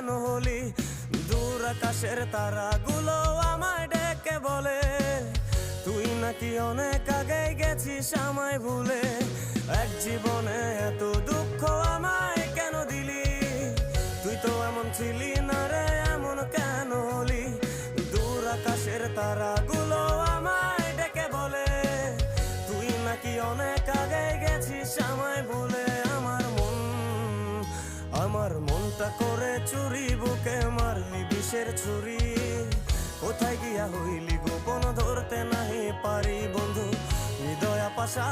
কেন হলি? দূর আকাশের তারাগুলো আমায় ডেকে বলে তুই নাকি অনেক আগে গেছিস আমায় ভুলে। এক জীবনে এত দুঃখ আমায় কেন দিলি? তুই তো এমন ছিলি না রে, এমন কেন হলি? দূর আকাশের তারাগুলো আমায় ডেকে বলে তুই নাকি অনেক আগে গেছিস আমায় ভুলে। আমার মনটা করে চুরি, বুকে মারলি বিষের ছুরি। কোথায় গিয়া হইলি গোপন, ধরতে নাহি পারি বন্ধু। হৃদয় পাশা